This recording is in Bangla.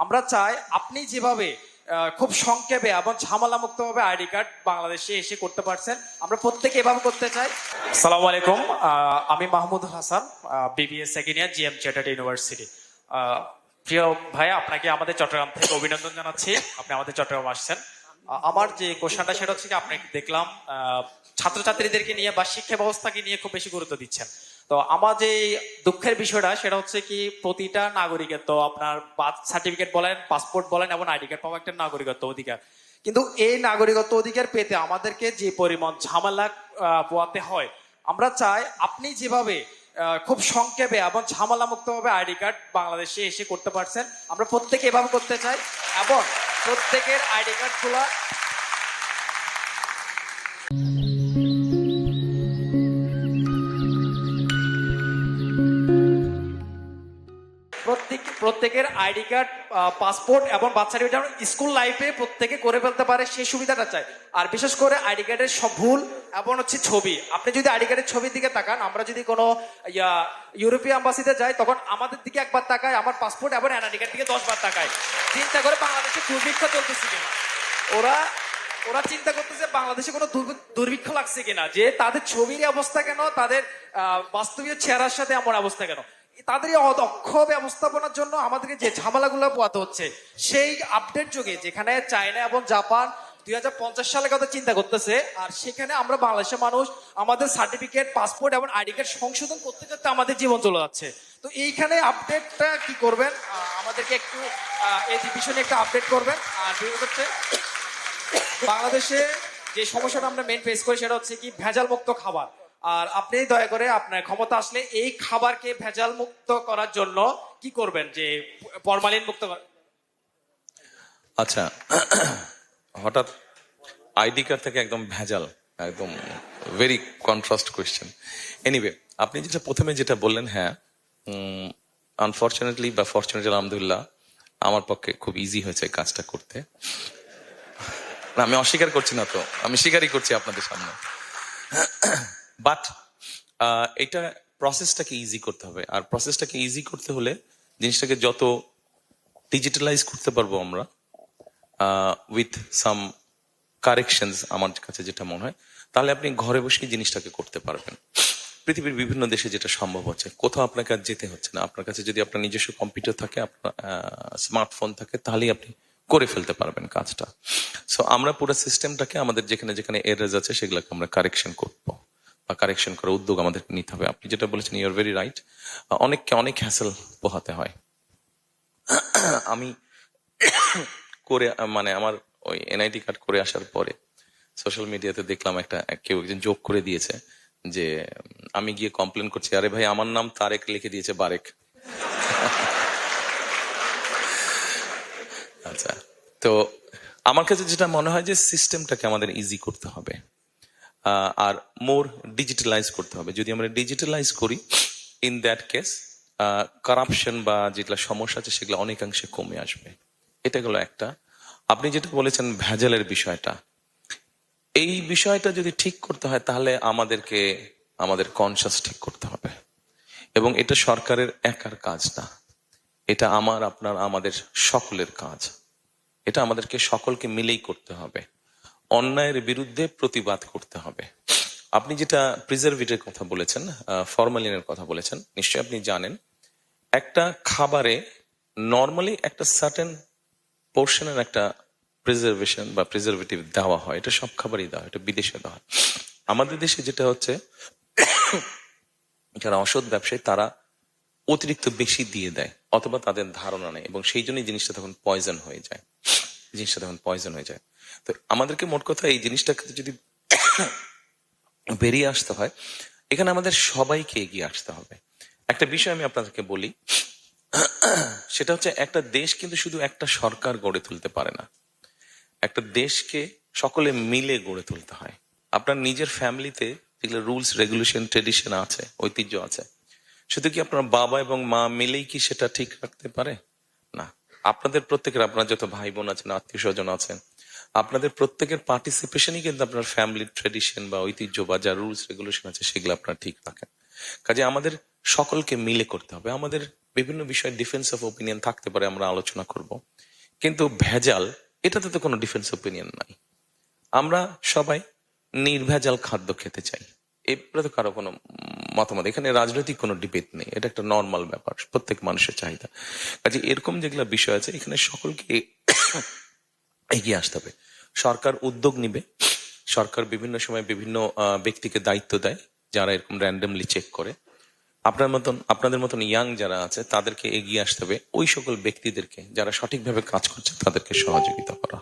আমরা চাই আপনি যেভাবে খুব সংক্ষেপে এবং ঝামেলা মুক্ত ভাবে আইডি কার্ড বাংলাদেশে এসে করতে পারছেন, আমরা প্রত্যেকে এভাবে করতে চাই। আসসালামু আলাইকুম, আমি Mahmud Hasan, BBA second year, GM chartered university. প্রিয় ভাই, আপনাকে আমাদের চট্টগ্রাম থেকে অভিনন্দন জানাচ্ছি, আপনি আমাদের চট্টগ্রাম আসছেন। আমার যে কোশ্চেনটা সেটা হচ্ছে কি, আপনি দেখলাম ছাত্রছাত্রীদেরকে নিয়ে বা শিক্ষা ব্যবস্থাকে নিয়ে খুব বেশি গুরুত্ব দিচ্ছেন। তো আমার যে দুঃখের বিষয়টা সেটা হচ্ছে কি, প্রতিটা নাগরিকের তো আপনার বার্থ সার্টিফিকেট বলেন, পাসপোর্ট বলেন এবং আইডি কার্ড পাওয়া একটা নাগরিকত্ব অধিকার, কিন্তু এই নাগরিকত্ব অধিকার পেতে আমাদেরকে যে পরিমাণ ঝামেলা পোয়াতে হয়, আমরা চাই আপনি যেভাবে খুব সংক্ষেপে এবং ঝামেলা মুক্ত ভাবে আইডি কার্ড বাংলাদেশে এসে করতে পারছেন, আমরা প্রত্যেকে এভাবে করতে চাই এবং প্রত্যেকের আইডি কার্ড গুলা প্রত্যেকের আইডি কার্ড, পাসপোর্ট এবং বার্থ সার্টিফিকেট স্কুল লাইফে প্রত্যেকে করে ফেলতে পারে, সেই সুবিধাটা চাই। আর বিশেষ করে আইডি কার্ডের সব ভুল এবং হচ্ছে ছবি, আপনি যদি আইডি কার্ডের ছবির দিকে তাকান, আমরা যদি কোনো ইউরোপীয় অ্যাম্বাসিতে যাই তখন আমাদের দিকে একবার তাকায়, আমার পাসপোর্ট এবং এনআইডি কার্ড দিকে 10 বার তাকায়, চিন্তা করে বাংলাদেশে দুর্ভিক্ষ চলতেছে কিনা। ওরা চিন্তা করতেছে বাংলাদেশে কোনো দুর্ভিক্ষ লাগছে কিনা, যে তাদের ছবির অবস্থা কেন, তাদের বাস্তবীয় চেহারার সাথে এমন অবস্থা কেন। তাদের এই অদক্ষ ব্যবস্থাপনার জন্য আমাদেরকে যে ঝামেলাগুলো পোয়াতে হচ্ছে, সেই আপডেট যুগে যেখানে চায়না এবং জাপান 2050 সালের কথা চিন্তা করতেছে, আর সেখানে আমরা বাংলাদেশের মানুষ আমাদের সার্টিফিকেট, পাসপোর্ট এবং আইডি কার্ড সংশোধন করতে করতে আমাদের জীবন চলে যাচ্ছে। তো এইখানে আপডেটটা কি করবেন, আমাদেরকে একটু এই বিষয় নিয়ে একটা আপডেট করবেন। আর হচ্ছে বাংলাদেশে যে সমস্যাটা আমরা মেইন ফেস করি সেটা হচ্ছে কি, ভেজাল মুক্ত খাবার। আর আপনি দয়া করে আপনার ক্ষমতা আসলে এই খাবারকে ভেজাল মুক্ত করার জন্য কি করবেন, যে ফরমালিন মুক্ত। আচ্ছা, হঠাৎ আইডি কার্ড থেকে একদম ভেজাল, একদম ভেরি কন্ট্রাস্ট কোয়েশ্চেন। এনিওয়ে, আপনি যেটা প্রথমে যেটা বললেন, হ্যাঁ, আনফর্চুনেটলি বা ফর্চুনেটলি আলহামদুলিল্লাহ আমার পক্ষে খুব ইজি হয়েছে কাজটা করতে। না, আমি অস্বীকার করছি না, তো আমি স্বীকারই করছি আপনাদের সামনে। বাট এটা প্রসেসটাকে ইজি করতে হবে, আর প্রসেসটাকে ইজি করতে হলে জিনিসটাকে যত ডিজিটালাইজ করতে পারবো আমরা উইথ সাম কারেকশনস, আমার কাছে যেটা মনে হয়, তাহলে আপনি ঘরে বসেই জিনিসটাকে করতে পারবেন। পৃথিবীর বিভিন্ন দেশে যেটা সম্ভব হচ্ছে, কোথাও আপনাকে আর যেতে হচ্ছে না। আপনার কাছে যদি আপনার নিজস্ব কম্পিউটার থাকে, আপনার স্মার্টফোন থাকে, তাহলেই আপনি করে ফেলতে পারবেন কাজটা। সো আমরা পুরো সিস্টেমটাকে আমাদের যেখানে যেখানে এরার্স আছে সেগুলোকে আমরা কারেকশন করবো, বা কারেকশন করার উদ্যোগ আমাদেরকে নিতে হবে। আপনি যেটা বলেছেন, ইউ আর ভেরি রাইট। অনেককে অনেক হ্যাসেল পোহাতে হয়। আমি করে মানে আমার ওই এনআইডি কার্ড করে আসার পরে সোশ্যাল মিডিয়াতে দেখলাম কেউ একজন যোগ করে দিয়েছে যে আমি গিয়ে কমপ্লেন করছি, আরে ভাই আমার নাম তারেক লিখে দিয়েছে বারেক। আচ্ছা, তো আমার কাছে যেটা মনে হয় যে সিস্টেমটাকে আমাদের ইজি করতে হবে আর মোর ডিজিটালাইজ করতে হবে। যদি আমরা ডিজিটালাইজ করি, ইন দ্যাট কেস কারাপশন বা যেগুলো সমস্যা আছে সেগুলো অনেকাংশে কমে আসবে। এটা গেল একটা। আপনি যেটা বলেছেন ভেজালের বিষয়টা, এই বিষয়টা যদি ঠিক করতে হয় তাহলে আমাদেরকে আমাদের কনসাস ঠিক করতে হবে, এবং এটা সরকারের একার কাজ না, এটা আমার, আপনার, আমাদের সকলের কাজ। এটা আমাদেরকে সকলকে মিলেই করতে হবে। অন্যায়ের বিরুদ্ধে প্রতিবাদ করতে হবে। আপনি যেটা প্রিজারভেটিভের কথা বলেছেন, ফরমালিনের কথা বলেছেন, নিশ্চয়ই আপনি জানেন একটা খাবারে নর্মালি একটা সার্টেন পোর্শনের একটা প্রিজারভেশন বা প্রিজারভেটিভ দেওয়া হয়। এটা সব খাবারই দেওয়া হয়, এটা বিদেশে দেওয়া হয়। আমাদের দেশে যেটা হচ্ছে, যারা অসৎ ব্যবসায়ী তারা অতিরিক্ত বেশি দিয়ে দেয়, অথবা তাদের ধারণা নেই, এবং সেই জন্যই জিনিসটা তখন পয়জন হয়ে যায়। তো আমাদেরকে মোট কথা এই জিনিসটাকে যদি বেরিয়ে আসতে হয়, এখানে আমাদের সবাইকে এগিয়ে আসতে হবে। একটা বিষয় আমি আপনাদেরকে বলি, সেটা হচ্ছে একটা দেশ কিন্তু শুধু একটা সরকার গড়ে তুলতে পারে না। একটা দেশকে সকলে মিলে গড়ে তুলতে হয়। আপনার নিজের ফ্যামিলিতে যেগুলো রুলস, রেগুলেশন, ট্রেডিশন আছে, ঐতিহ্য আছে, শুধু কি আপনার বাবা এবং মা মিলেই কি সেটা ঠিক রাখতে পারে? না। আপনাদের প্রত্যেকের, আপনার যত ভাই বোন আছেন, আত্মীয় স্বজন আছেন, আপনাদের প্রত্যেকের পার্টিসিপেশনই কিন্তু আপনার ফ্যামিলির ট্রেডিশন বা ঐতিহ্য বা যা রুলস রেগুলেশন আছে সেগুলো আপনারা ঠিক রাখেন। কাজে আমাদের সকলকে মিলে করতে হবে। আমাদের বিভিন্ন বিষয়ে ডিফেন্স অফ ওপিনিয়ন থাকতে পারে, আমরা আলোচনা করব। কিন্তু ভেজাল, এটাতে তো কোনো ডিফেন্স ওপিনিয়ন নাই। আমরা সবাই নির্ভেজাল খাদ্য খেতে চাই, এরপরে তো কারো কোনো মতামত, এখানে রাজনৈতিক কোনো ডিবেট নেই, এটা একটা নর্মাল ব্যাপার, প্রত্যেক মানুষের চাহিদা। কাজে এরকম যেগুলো বিষয় আছে এখানে সকলকে এগিয়ে আসতে হবে। সরকার উদ্যোগ নিবে, সরকার বিভিন্ন সময় বিভিন্ন ব্যক্তিকে দায়িত্ব দেয় যারা এরকম র্যান্ডমলি চেক করে। আপনাদের মতন ইয়াং যারা আছে তাদেরকে এগিয়ে আসতে হবে, ওই সকল ব্যক্তিদেরকে যারা সঠিকভাবে কাজ করছে তাদেরকে সহযোগিতা করা।